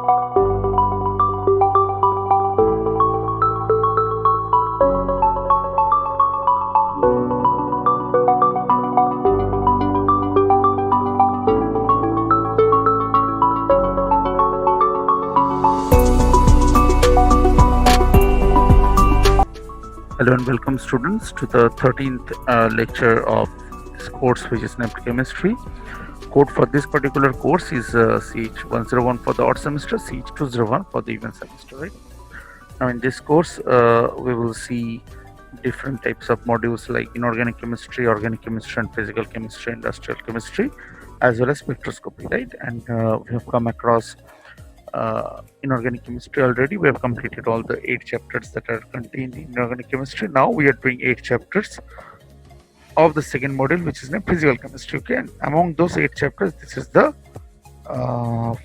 Hello and welcome students to the 13th lecture of this course, which is named Chemistry. Code for this particular course is CH101 for the odd semester, CH201 for the even semester, right? Now in this course we will see different types of modules like inorganic chemistry, organic chemistry and physical chemistry, industrial chemistry, as well as spectroscopy, right? And we have come across inorganic chemistry already. We have completed all the 8 chapters that are contained in inorganic chemistry. Now we are doing 8 chapters of the second module, which is named physical chemistry. Okay, and among those 8 chapters, this is the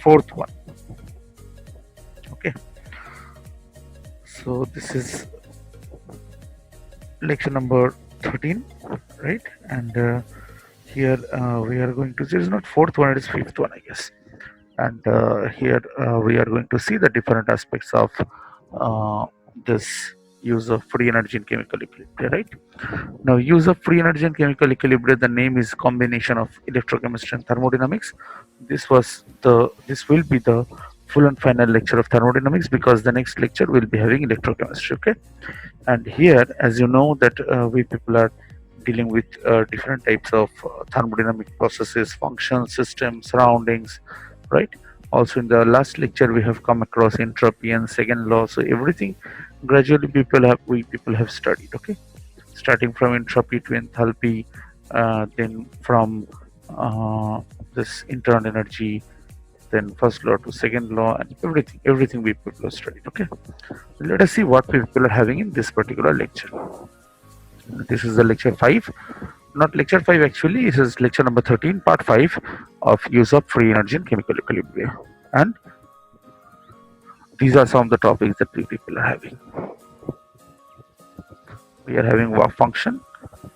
fourth one. Okay, so this is lecture number 13, right? And here we are going to, there is not fourth one, it is fifth one, I guess. And here we are going to see the different aspects of this use of free energy and chemical equilibrium, right? Now, use of free energy and chemical equilibrium, the name is combination of electrochemistry and thermodynamics. This will be the full and final lecture of thermodynamics, because the next lecture will be having electrochemistry. Okay, and here, as you know, that we people are dealing with different types of thermodynamic processes, functions, systems, surroundings, right? Also in the last lecture we have come across entropy and second law. So everything gradually we people have studied. Okay, starting from entropy to enthalpy, then from this internal energy, then first law to second law, and everything we people have studied. Okay, so let us see what we people are having in this particular lecture. This is the lecture 5, not lecture 5 actually, this is lecture number 13, part 5 of use of free energy and chemical equilibrium. And these are some of the topics that we people are having. We are having work function,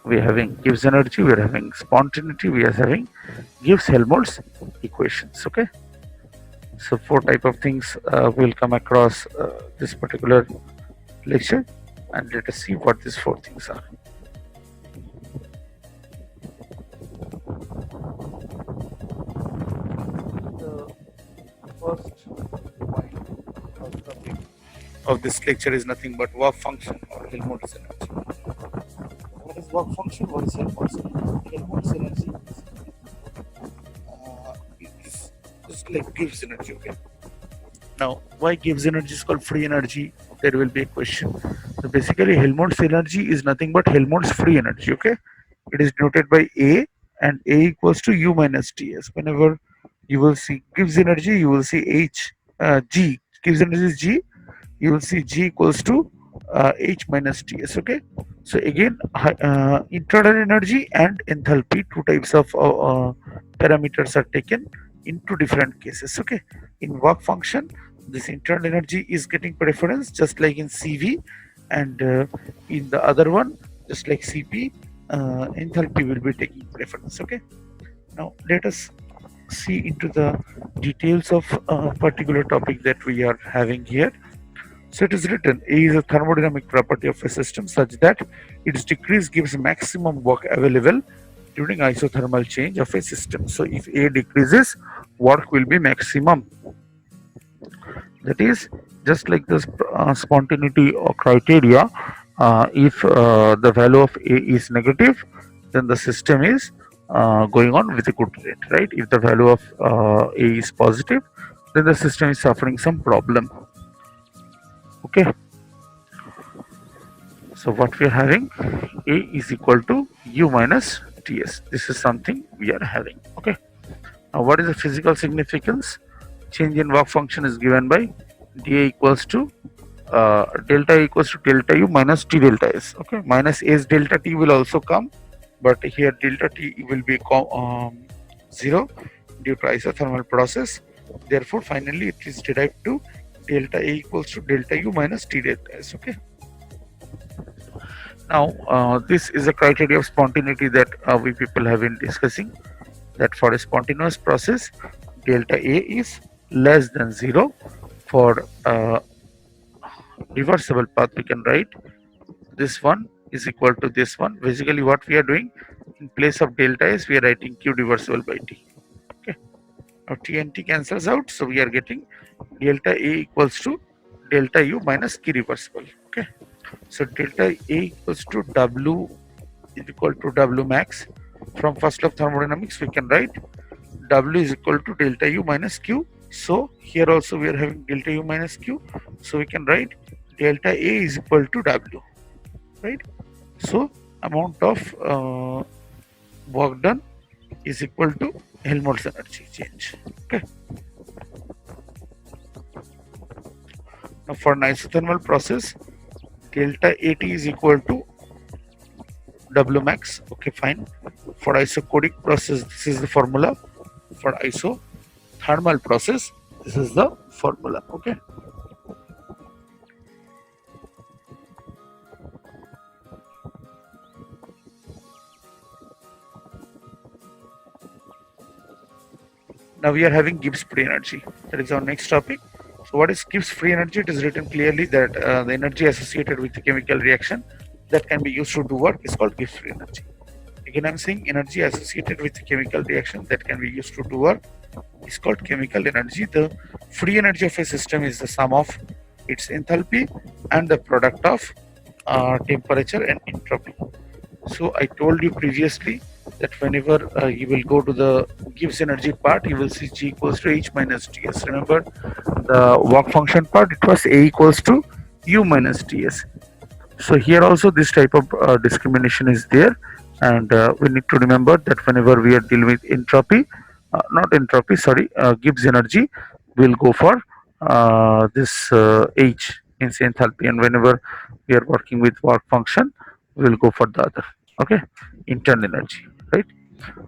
we are having Gibbs energy, we are having spontaneity, we are having Gibbs-Helmholtz equations. Okay, so 4 type of things will come across this particular lecture, and let us see what these 4 things are. The first point of this lecture is nothing but work function or Helmholtz energy. What is work function? What is Helmholtz energy? Helmholtz energy is just like Gibbs energy. Okay. Now, why Gibbs energy is called free energy? There will be a question. So basically, Helmholtz energy is nothing but Helmholtz free energy. Okay, it is denoted by A, and A equals to U minus Ts. Whenever you will see Gibbs energy, you will see G. Gibbs energy is G. You will see G equals to H minus Ts. Okay, so again, internal energy and enthalpy, 2 types of parameters are taken into different cases. Okay, in work function, this internal energy is getting preference, just like in CV, and in the other one, just like CP, enthalpy will be taking preference. Okay, now let us see into the details of a particular topic that we are having here. So it is written, A is a thermodynamic property of a system such that its decrease gives maximum work available during isothermal change of a system. So if A decreases, work will be maximum. That is just like this spontaneity or criteria. If the value of A is negative, then the system is going on with a good rate, right? If the value of A is positive, then the system is suffering some problem. Okay, so what we are having, A is equal to U minus Ts. This is something we are having. Okay, now what is the physical significance? Change in work function is given by dA equals to delta equals to delta U minus T delta S. Okay, minus S delta T will also come, but here delta T will be 0 due to isothermal process. Therefore, finally it is derived to delta A equals to delta U minus T delta S. Okay. Now, this is a criteria of spontaneity that we people have been discussing, that for a spontaneous process, delta A is less than 0 For reversible path, we can write this one is equal to this one. Basically, what we are doing, in place of delta S, we are writing Q reversible by T. Okay. Now T and T cancels out, so we are getting delta A equals to delta U minus Q reversible. Okay. So delta A equals to W is equal to W max. From first law of thermodynamics, we can write W is equal to delta U minus Q. So here also we are having delta U minus Q. So we can write delta A is equal to W, right? So amount of work done is equal to Helmholtz energy change. Okay. Now for an isothermal process, delta AT is equal to W max. Okay, fine. For isocodic process, this is the formula. For isothermal process, this is the formula. Okay. Now we are having Gibbs free energy. That is our next topic. So what is Gibbs free energy? It is written clearly that the energy associated with the chemical reaction that can be used to do work is called Gibbs free energy. Again, I'm saying energy associated with the chemical reaction that can be used to do work is called chemical energy. The free energy of a system is the sum of its enthalpy and the product of temperature and entropy. So I told you previously that whenever you will go to the Gibbs energy part, you will see G equals to H minus Ts. Remember the work function part, it was A equals to U minus Ts. So here also this type of discrimination is there, and we need to remember that whenever we are dealing with entropy, not entropy, sorry, Gibbs energy, we'll go for this H means enthalpy, and whenever we are working with work function, we will go for the other. Okay, internal energy, right?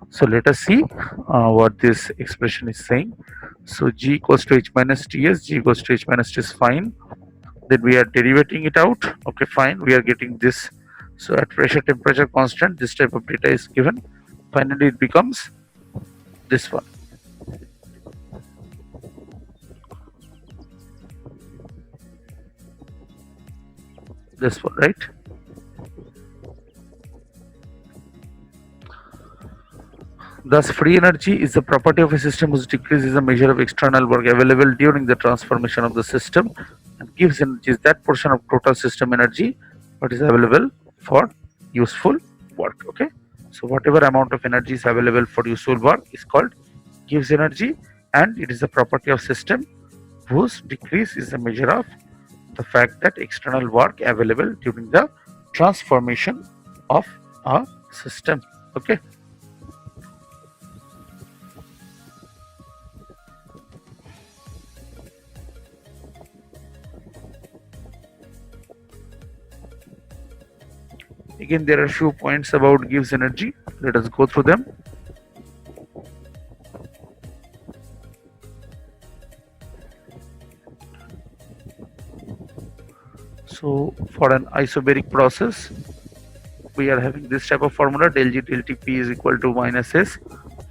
So let us see what this expression is saying. So G equals to H minus Ts, G equals to H minus T is fine. Then we are derivating it out. Okay, fine. We are getting this. So at pressure, temperature constant, this type of data is given. Finally, it becomes this one. This one, right? Thus, free energy is the property of a system whose decrease is a measure of external work available during the transformation of the system, and Gibbs energy is that portion of total system energy what is available for useful work. Okay, so whatever amount of energy is available for useful work is called Gibbs energy, and it is the property of system whose decrease is the measure of the fact that external work available during the transformation of a system. Okay. Again, there are few points about Gibbs energy. Let us go through them. So for an isobaric process, we are having this type of formula, del G del Tp is equal to minus S.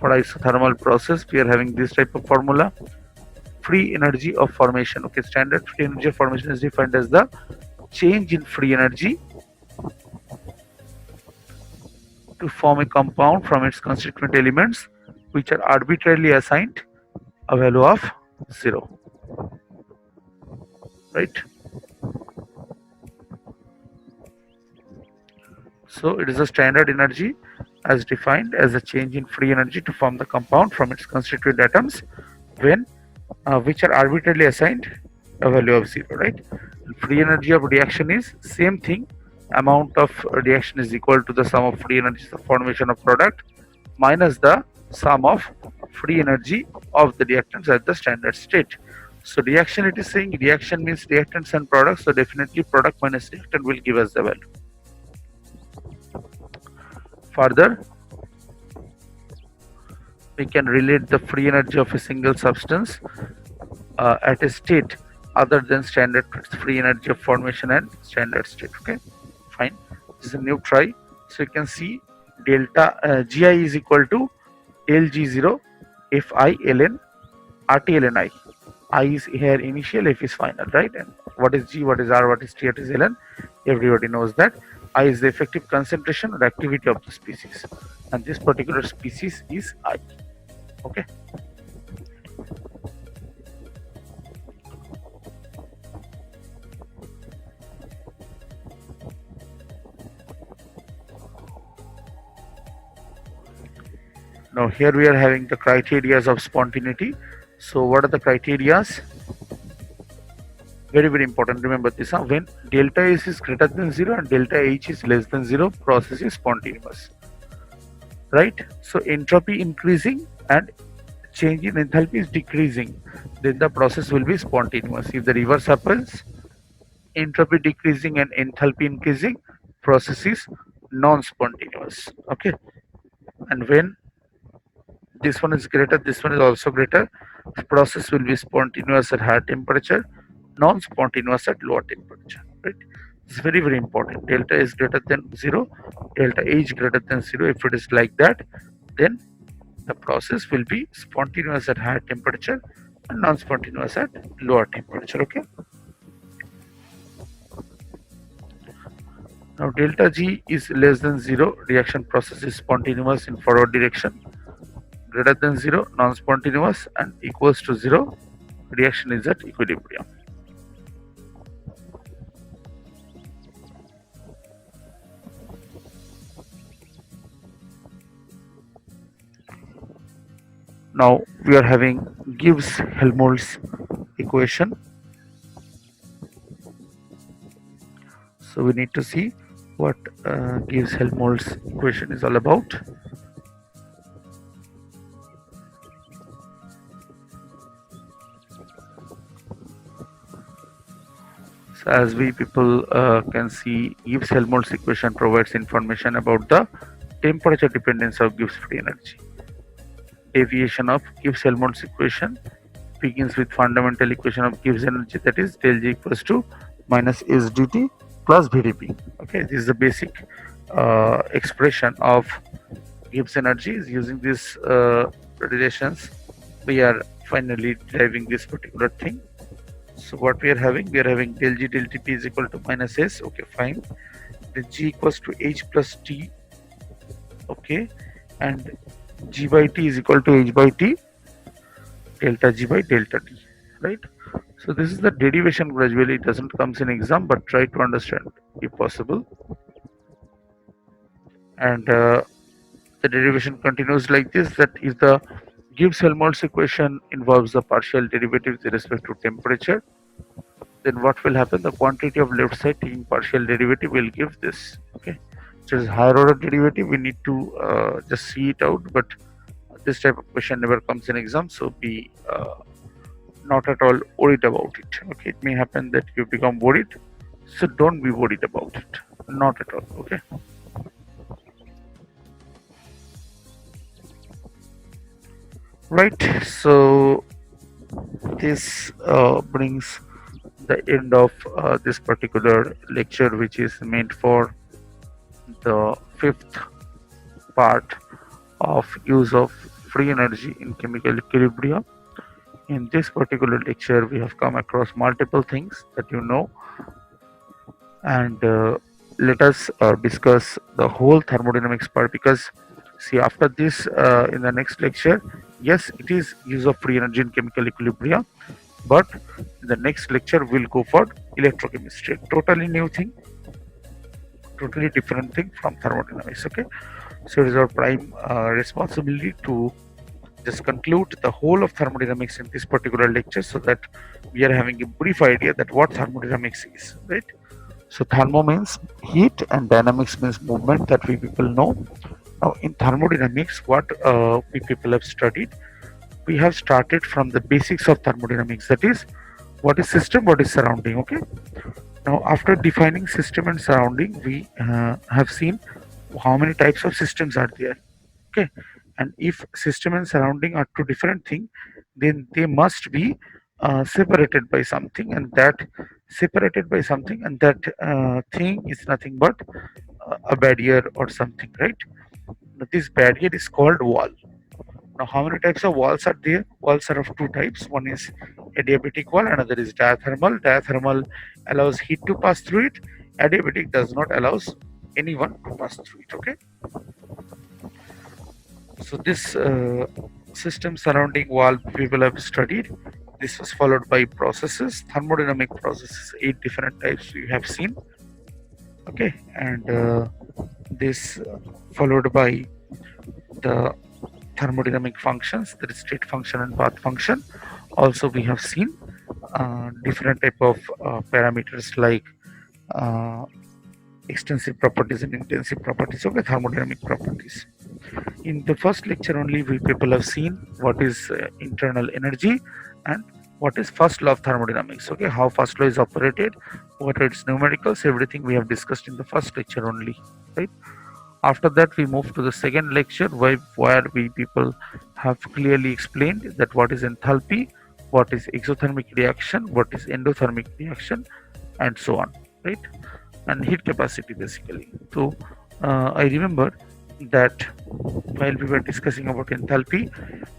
For isothermal process, we are having this type of formula. Free energy of formation. Okay, standard free energy of formation is defined as the change in free energy to form a compound from its constituent elements which are arbitrarily assigned a value of 0, right? So it is a standard energy as defined as a change in free energy to form the compound from its constituent atoms when which are arbitrarily assigned a value of 0, right? And free energy of reaction is same thing. Amount of reaction is equal to the sum of free energies of formation of product minus the sum of free energy of the reactants at the standard state. So reaction, it is saying reaction means reactants and products, so definitely product minus reactant will give us the value. Further, we can relate the free energy of a single substance at a state other than standard free energy of formation and standard state. Okay, fine. This is a new try. So you can see delta Gi is equal to del G0 Fi ln RT ln I. I is here initial, F is final, right? And what is G, what is R, what is T, what is Ln? Everybody knows that. I is the effective concentration or activity of the species, and this particular species is I. Okay. Now here we are having the criterias of spontaneity. So what are the criterias? Very important. Remember this. When delta S is greater than 0 and delta H is less than 0, process is spontaneous. Right? So entropy increasing and change in enthalpy is decreasing, then the process will be spontaneous. If the reverse happens, entropy decreasing and enthalpy increasing, process is non-spontaneous. Okay. And when this one is greater, this one is also greater, the process will be spontaneous at higher temperature, non-spontaneous at lower temperature. Right? It's very important. Delta is greater than 0, delta H greater than 0. If it is like that, then the process will be spontaneous at higher temperature and non-spontaneous at lower temperature. Okay. Now delta G is less than 0, reaction process is spontaneous in forward direction. Greater than 0, non-spontaneous, and equals to 0, reaction is at equilibrium. Now we are having Gibbs-Helmholtz equation. So we need to see what Gibbs-Helmholtz equation is all about. So as we people can see, Gibbs-Helmholtz equation provides information about the temperature dependence of Gibbs free energy. Deviation of Gibbs-Helmholtz equation begins with fundamental equation of Gibbs energy, that is del G equals to minus S dt plus VdP. Okay, this is the basic expression of Gibbs energy. Is using these relations, we are finally deriving this particular thing. So what we are having del G del Tp is equal to minus S. Okay, fine. Then G equals to H plus T. Okay, and G by T is equal to H by T, delta G by delta T, right? So this is the derivation gradually. It doesn't comes in exam, but try to understand if possible. And the derivation continues like this: that if the Gibbs-Helmholtz equation involves the partial derivative with respect to temperature, then what will happen? The quantity of left side taking partial derivative will give this. Okay, so it's higher order derivative. We need to just see it out, but this type of question never comes in exam, so be not at all worried about it. Okay, it may happen that you become worried, so don't be worried about it, not at all. Okay. Right, so this brings the end of this particular lecture, which is meant for the fifth part of use of free energy in chemical equilibrium. In this particular lecture, we have come across multiple things that you know, and let us discuss the whole thermodynamics part, because see, after this in the next lecture, yes, it is use of free energy in chemical equilibrium, but in the next lecture we'll go for electrochemistry, totally new thing, totally different thing from thermodynamics. Okay, so it is our prime responsibility to just conclude the whole of thermodynamics in this particular lecture, so that we are having a brief idea that what thermodynamics is, right? So thermo means heat and dynamics means movement, that we people know. Now in thermodynamics, what we people have studied, we have started from the basics of thermodynamics, that is what is system, what is surrounding. Okay, now after defining system and surrounding, we have seen how many types of systems are there. Okay, and if system and surrounding are two different things, then they must be separated by something, and that separated by something, and that thing is nothing but a barrier or something, right? This barrier is called wall. Now, how many types of walls are there? Walls are of two types. One is adiabatic wall, another is diathermal. Diathermal allows heat to pass through it. Adiabatic does not allows anyone to pass through it. Okay. So this system surrounding wall people have studied. This was followed by processes, thermodynamic processes, 8 different types we have seen. Okay, and this followed by the thermodynamic functions, that is state function and path function. Also, we have seen different type of parameters like uh, extensive properties and intensive properties. Okay, thermodynamic properties. In the first lecture only, we people have seen what is internal energy and what is first law of thermodynamics. Okay, how first law is operated, what are its numericals, everything we have discussed in the first lecture only, right? After that, we move to the second lecture where we people have clearly explained that what is enthalpy, what is exothermic reaction, what is endothermic reaction, and so on, right? And heat capacity basically. So I remember that while we were discussing about enthalpy,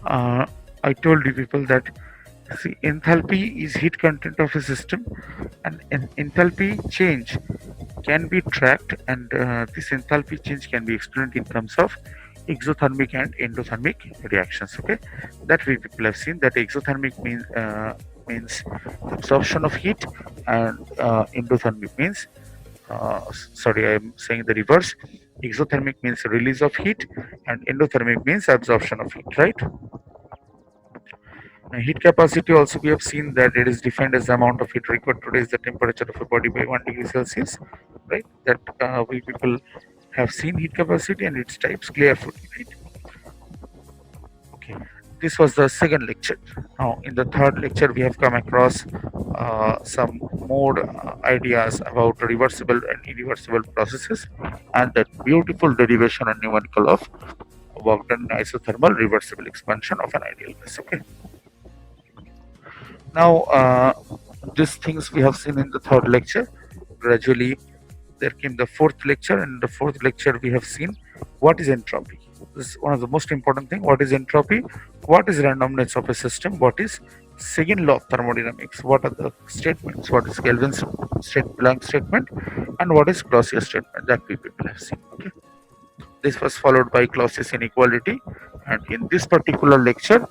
I told you people that see, enthalpy is heat content of a system, and enthalpy change can be tracked, and this enthalpy change can be explained in terms of exothermic and endothermic reactions. Okay, that we people have seen that exothermic means absorption of heat, and endothermic means sorry, I'm saying the reverse. Exothermic means release of heat, and endothermic means absorption of heat, right? Now, heat capacity also we have seen that it is defined as the amount of heat required to raise the temperature of a body by 1 degree Celsius, right? That we people have seen heat capacity and its types clearly, right? Okay, this was the second lecture. Now, in the third lecture, we have come across some more ideas about reversible and irreversible processes and that beautiful derivation and numerical of work done in isothermal reversible expansion of an ideal gas. Okay. Now, these things we have seen in the third lecture. Gradually, there came the fourth lecture, and in the fourth lecture, we have seen what is entropy. This is one of the most important thing. What is entropy? What is randomness of a system? What is second law of thermodynamics? What are the statements? What is Kelvin's blank statement? And what is Clausius statement that we people have seen? Okay. This was followed by Clausius inequality, and in this particular lecture,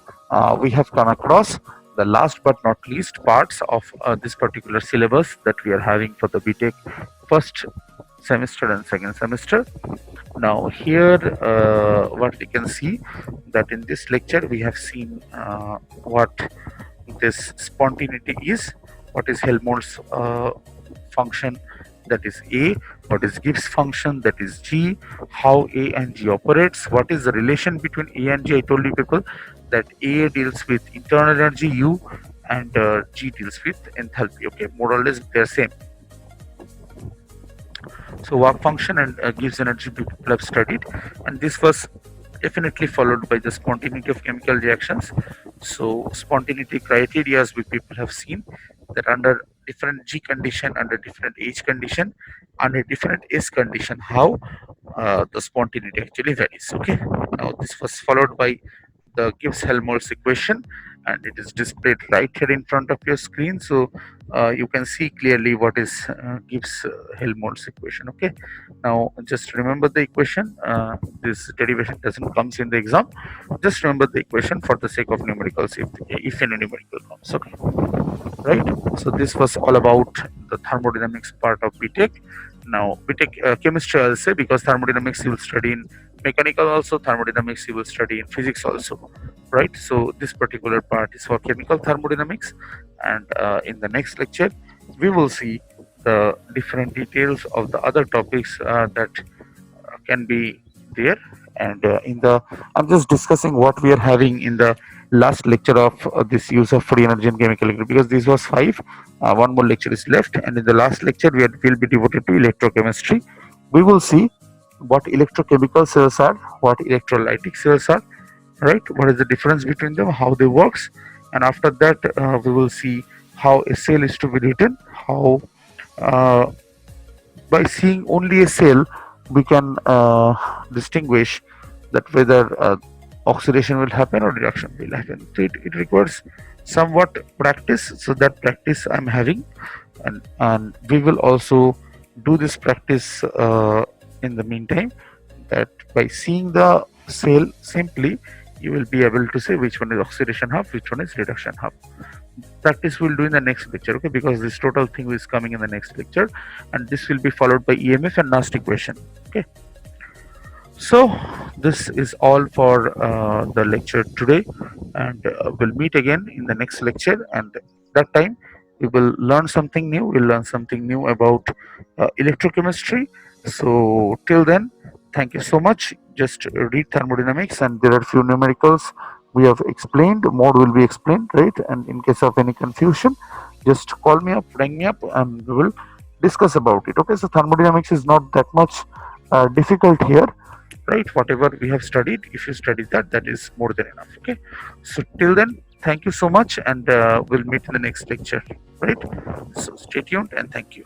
we have come across the last but not least parts of this particular syllabus that we are having for the BTech first semester and second semester. Now here what we can see that in this lecture we have seen what this spontaneity is, what is Helmholtz function, that is A, what is Gibbs function, that is G, how A and G operates, what is the relation between A and G. I told you people that A deals with internal energy U and G deals with enthalpy. Okay, more or less they're same. So work function and Gibbs energy people have studied, and this was definitely followed by the spontaneity of chemical reactions. So spontaneity criteria, as we people have seen, that under different G condition, under different H condition, under different S condition, how the spontaneity actually varies. Okay. Now this was followed by the Gibbs-Helmholtz equation, and it is displayed right here in front of your screen, so you can see clearly what is Gibbs-Helmholtz equation. Okay, now just remember the equation. This derivation doesn't comes in the exam. Just remember the equation for the sake of numericals, if any numerical comes. Okay, right? So this was all about the thermodynamics part of BTech. Now BTech chemistry, I'll say, because thermodynamics you will study in mechanical also, thermodynamics you will study in physics also, right? So this particular part is for chemical thermodynamics, and in the next lecture we will see the different details of the other topics that can be there. And in the I'm just discussing what we are having in the last lecture of this use of free energy in chemical electricity, because this was 5. One more lecture is left, and in the last lecture will be devoted to electrochemistry. We will see what electrochemical cells are, what electrolytic cells are, right? What is the difference between them, how they works, and after that we will see how a cell is to be written, how uh, by seeing only a cell we can distinguish that whether oxidation will happen or reduction will happen. So it requires somewhat practice. So that practice I'm having, and we will also do this practice in the meantime, that by seeing the cell simply you will be able to say which one is oxidation half, which one is reduction half. Practice we'll do in the next lecture, okay, because this total thing is coming in the next lecture, and this will be followed by EMF and Nast equation. Okay, so this is all for the lecture today, and we'll meet again in the next lecture, and that time we will learn something new. We'll learn something new about electrochemistry. So till then, thank you so much. Just read thermodynamics, and there are few numericals we have explained. More will be explained, right? And in case of any confusion, just call me up, ring me up, and we will discuss about it. Okay, so thermodynamics is not that much difficult here, right? Whatever we have studied, if you study that, that is more than enough. Okay, so till then, thank you so much, and we'll meet in the next lecture, right? So stay tuned and thank you.